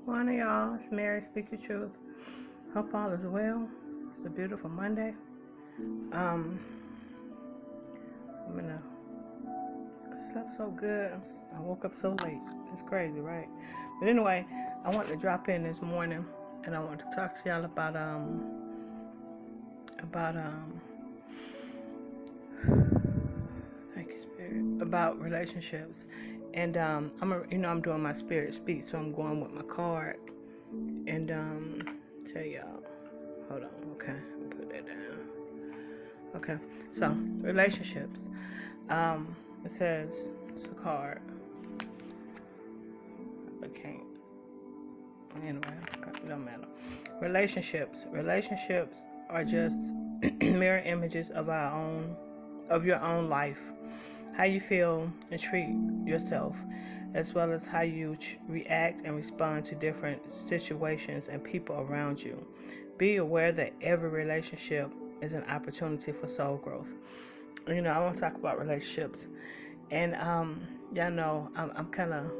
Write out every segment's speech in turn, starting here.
Morning, y'all. It's Mary, Speak Your Truth. Hope all is well. It's a beautiful Monday. Um, I slept so good. I woke up so late. It's crazy, right? But anyway, I wanted to drop in this morning, and I want to talk to y'all about thank you, Spirit, about relationships. And I'm doing my Spirit speech, so I'm going with my card. And tell y'all, hold on, okay, put that down. Okay, so relationships. It says it's a card. I can't. Anyway, it don't matter. Relationships are just mirror images of your own life. How you feel and treat yourself, as well as how you react and respond to different situations and people around you. Be aware that every relationship is an opportunity for soul growth. I want to talk about relationships, and y'all know I'm kind of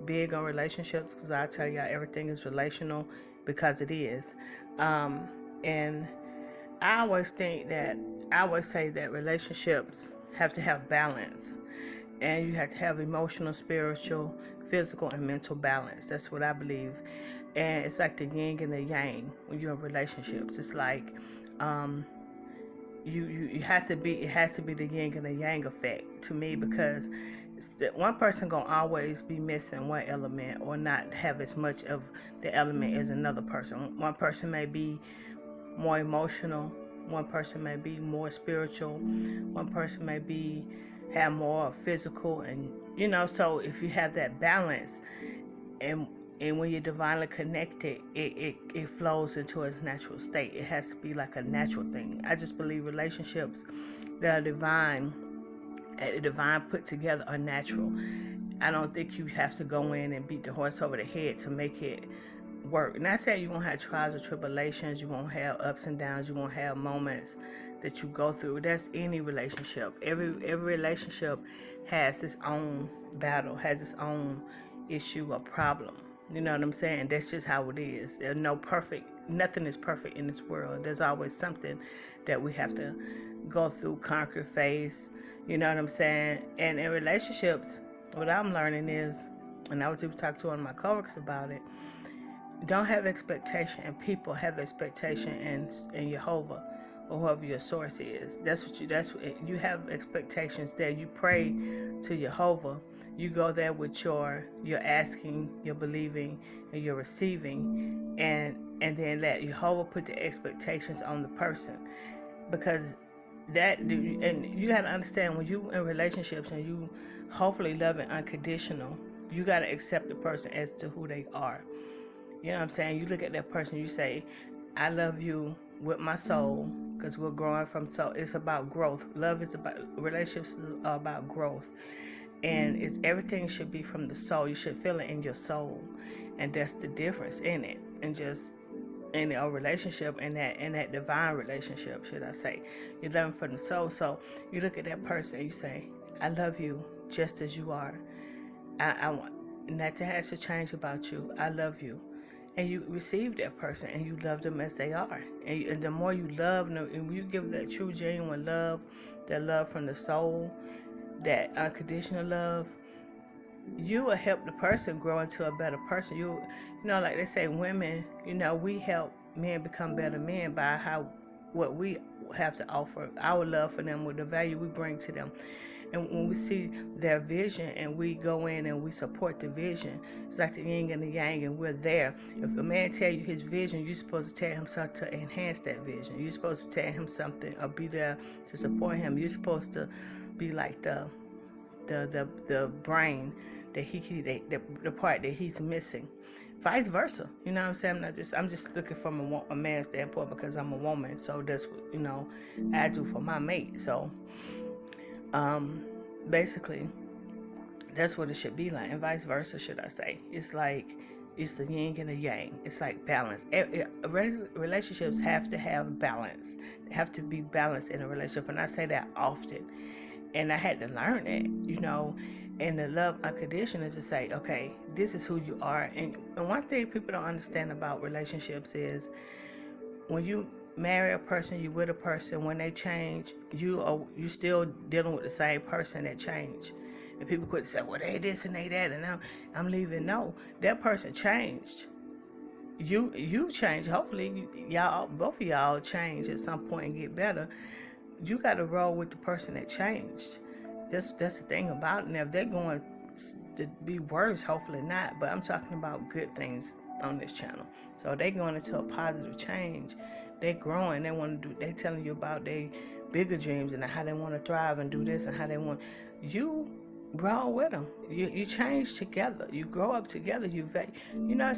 big on relationships because I tell y'all everything is relational because it is, and I always say that relationships have to have balance, and you have to have emotional, spiritual, physical, and mental balance. That's what I believe. And it's like the yin and the yang when you're in relationships. It's like you have to be. It has to be the yin and the yang effect to me, because one person gonna always be missing one element or not have as much of the element as another person. One person may be more emotional. One person may be more spiritual. One person may have more physical, and so if you have that balance, and when you're divinely connected, it flows into its natural state. It has to be like a natural thing. I just believe relationships that are divine put together are natural. I don't think you have to go in and beat the horse over the head to make it work. Not saying you won't have trials or tribulations, you won't have ups and downs, you won't have moments that you go through. That's any relationship. Every relationship has its own battle, has its own issue or problem. You know what I'm saying? That's just how it is. There's nothing is perfect in this world. There's always something that we have to go through, conquer, face. You know what I'm saying? And in relationships, what I'm learning is, and I was even talking to one of my coworkers about it, don't have expectation, and people have expectation in Jehovah or whoever your source is. That's what you have expectations there. You pray to Jehovah. You go there with your asking, your believing, and your receiving, and then let Jehovah put the expectations on the person, because and you got to understand, when you in relationships and you hopefully love it unconditional, you got to accept the person as to who they are. You know what I'm saying? You look at that person, you say, I love you with my soul, because we're growing from soul. It's about growth. Relationships are about growth. And everything should be from the soul. You should feel it in your soul. And that's the difference in it. And just in a relationship, in that divine relationship, should I say. You love them from the soul. So you look at that person and you say, I love you just as you are. I want nothing has to change about you. I love you. And you receive that person and you love them as they are. And the more you love them, and you give that true, genuine love, that love from the soul, that unconditional love, you will help the person grow into a better person. Like they say, women, we help men become better men by what we have to offer, our love for them, with the value we bring to them. And when we see their vision and we go in and we support the vision, it's like the yin and the yang, and we're there. If a man tell you his vision, you're supposed to tell him something to enhance that vision. You're supposed to tell him something or be there to support him. You're supposed to be like the brain the part that he's missing. Vice versa. You know what I'm saying? I'm just looking from a man's standpoint, because I'm a woman. So that's what, I do for my mate. So basically, that's what it should be like, and vice versa, should I say. It's like, it's the yin and the yang. It's like balance. Relationships have to have balance. They have to be balanced in a relationship, and I say that often. And I had to learn it, And the love unconditional is to say, okay, this is who you are. And one thing people don't understand about relationships is when you marry a person, you with a person, when they change, you still dealing with the same person that changed. And people could say, well, they this and they that, and I'm leaving. No, that person changed. You changed. Hopefully, y'all, both of y'all change at some point and get better. You got to roll with the person that changed. That's the thing about it. Now, if they're going to be worse, hopefully not. But I'm talking about good things on this channel. So they going into a positive change. They're growing. They want to do. They telling you about their bigger dreams and how they want to thrive and do this and how they want. You grow with them. You change together. You grow up together. It's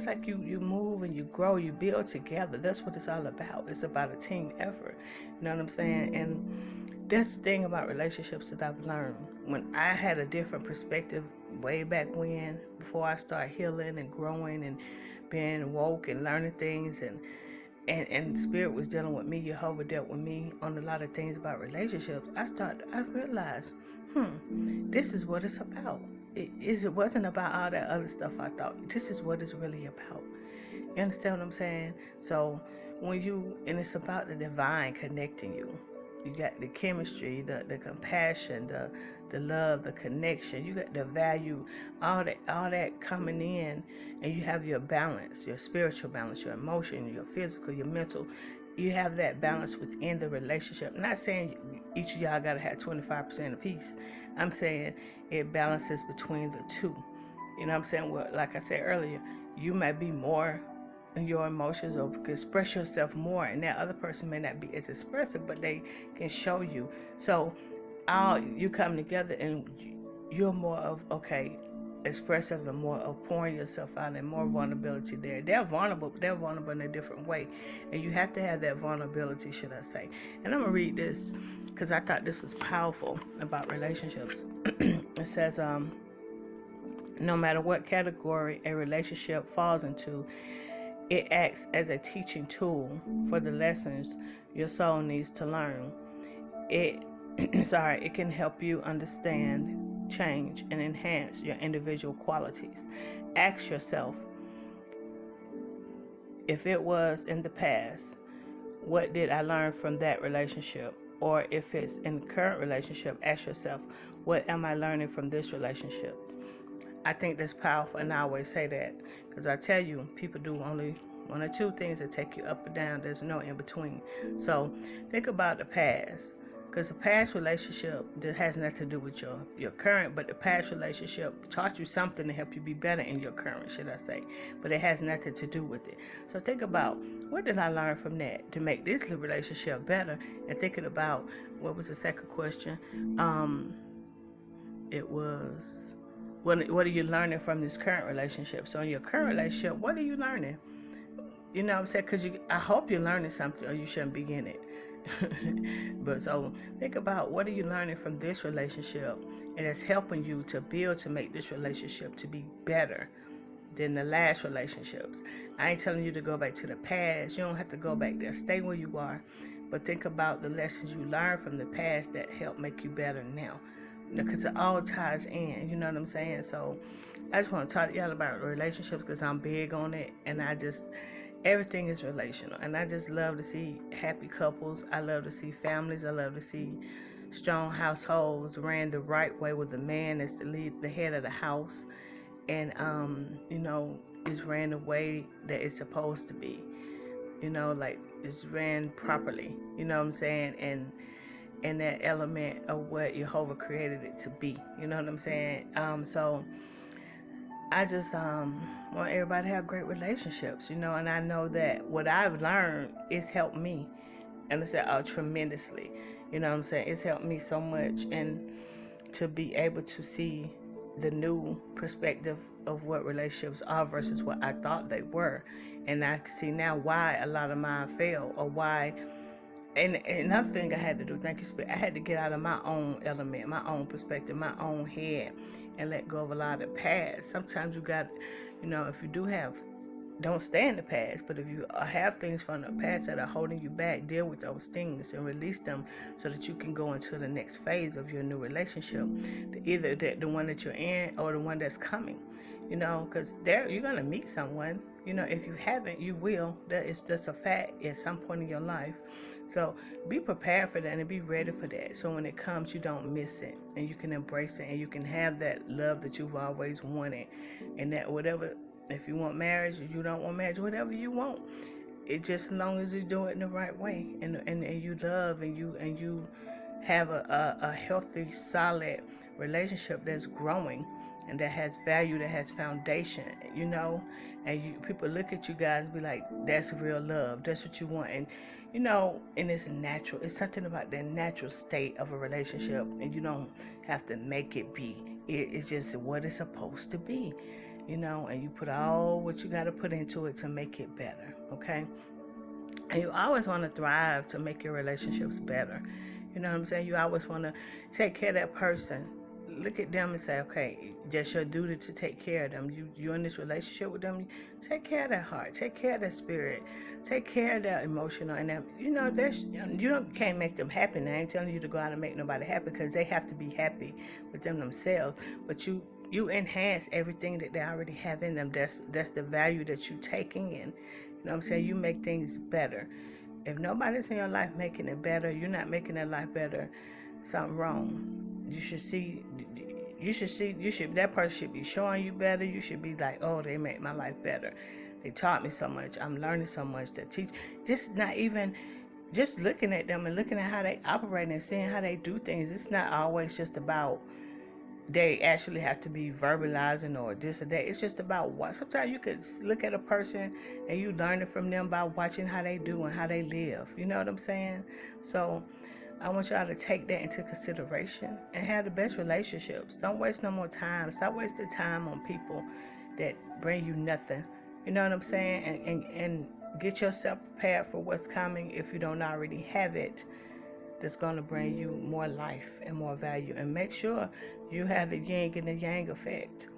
like you move and you grow. You build together. That's what it's all about. It's about a team effort. You know what I'm saying? And that's the thing about relationships that I've learned. When I had a different perspective way back when, before I started healing and growing and being woke and learning things, and the Spirit was dealing with me, Jehovah dealt with me on a lot of things about relationships, I realized, this is what it's about. It wasn't about all that other stuff I thought. This is what it's really about. You understand what I'm saying? So and it's about the divine connecting you. You got the chemistry, the compassion, the love, the connection. You got the value, all that coming in, and you have your balance, your spiritual balance, your emotion, your physical, your mental. You have that balance within the relationship. I'm not saying each of y'all got to have 25% apiece. I'm saying it balances between the two. You know what I'm saying? Well, like I said earlier, you might be more in your emotions or express yourself more, and that other person may not be as expressive, but they can show you. So you come together and you're more of, okay, expressive and more of pouring yourself out and more vulnerability there. They're vulnerable in a different way. And you have to have that vulnerability, should I say. And I'm going to read this because I thought this was powerful about relationships. It says, no matter what category a relationship falls into, it acts as a teaching tool for the lessons your soul needs to learn. It can help you understand, change, and enhance your individual qualities. Ask yourself, if it was in the past, what did I learn from that relationship? Or if it's in the current relationship, ask yourself, what am I learning from this relationship? I think that's powerful, and I always say that because I tell you, people do only one or two things that take you up or down. There's no in between. So think about the past, because the past relationship that has nothing to do with your current, but the past relationship taught you something to help you be better in your current, should I say, but it has nothing to do with it. So think about, what did I learn from that to make this relationship better? And thinking about, what was the second question? It was, what are you learning from this current relationship? So in your current relationship, what are you learning? You know what I'm saying? Because I hope you're learning something, or you shouldn't be in it. But so think about, what are you learning from this relationship, and it's helping you to build to make this relationship to be better than the last relationships. I ain't telling you to go back to the past. You don't have to go back there. Stay where you are. But think about the lessons you learned from the past that help make you better now. Because it all ties in, you know what I'm saying? So I just want to talk to y'all about relationships because I'm big on it, and everything is relational, and I just love to see happy couples. I love to see families. I love to see strong households ran the right way, with the man as the head of the house, and is ran the way that it's supposed to be. Like it's ran properly. You know what I'm saying? And that element of what Jehovah created it to be. You know what I'm saying? So I just want everybody to have great relationships, and I know that what I've learned is helped me, and it's tremendously. You know what I'm saying? It's helped me so much, and to be able to see the new perspective of what relationships are versus what I thought they were, and I can see now why a lot of mine fail, or why. And another thing I had to do, thank you, Spirit, I had to get out of my own element, my own perspective, my own head, and let go of a lot of the past. Sometimes you got, if you do have don't stay in the past. But if you have things from the past that are holding you back, deal with those things and release them so that you can go into the next phase of your new relationship, either the one that you're in or the one that's coming. Because there you're gonna meet someone. If you haven't, you will. That's a fact at some point in your life. So be prepared for that and be ready for that. So when it comes, you don't miss it, and you can embrace it, and you can have that love that you've always wanted, and that whatever. If you want marriage, if you don't want marriage, whatever you want, it just as long as you do it in the right way, and you love and you have a healthy, solid relationship that's growing and that has value, that has foundation, and people look at you guys and be like, that's real love, that's what you want. And and it's natural. It's something about the natural state of a relationship, and you don't have to make it be. It's just what it's supposed to be. And you put all what you got to put into it to make it better, okay? And you always want to thrive to make your relationships better. You know what I'm saying? You always want to take care of that person. Look at them and say, okay, just your duty to take care of them. You're in this relationship with them. Take care of their heart. Take care of their spirit. Take care of their emotional. And you can't make them happy. And I ain't telling you to go out and make nobody happy, because they have to be happy with them themselves. But you enhance everything that they already have in them. That's the value that you taking in. You know what I'm saying? You make things better. If nobody's in your life making it better, you're not making their life better, something wrong. That person should be showing you better. You should be like, oh, they make my life better. They taught me so much. I'm learning so much to teach. Just looking at them and looking at how they operate and seeing how they do things. It's not always just about they actually have to be verbalizing or this or that. It's just about what. Sometimes you could look at a person and you learn it from them by watching how they do and how they live. You know what I'm saying? So I want y'all to take that into consideration and have the best relationships. Don't waste no more time. Stop wasting time on people that bring you nothing. You know what I'm saying? And get yourself prepared for what's coming if you don't already have it. That's going to bring you more life and more value. And make sure you have the yin and the yang effect.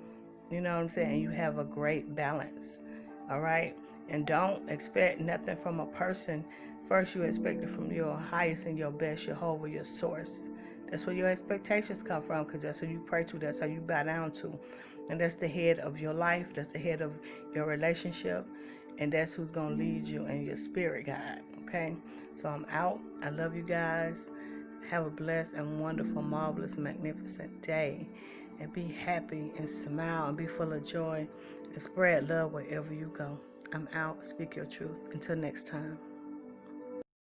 You know what I'm saying? You have a great balance. All right? And don't expect nothing from a person. First, you expect it from your highest and your best, Jehovah, your source. That's where your expectations come from, because that's who you pray to. That's how you bow down to. And that's the head of your life. That's the head of your relationship. And that's who's going to lead you and your spirit guide. Okay? So I'm out. I love you guys. Have a blessed and wonderful, marvelous, magnificent day. And be happy and smile and be full of joy. And spread love wherever you go. I'm out. Speak your truth. Until next time.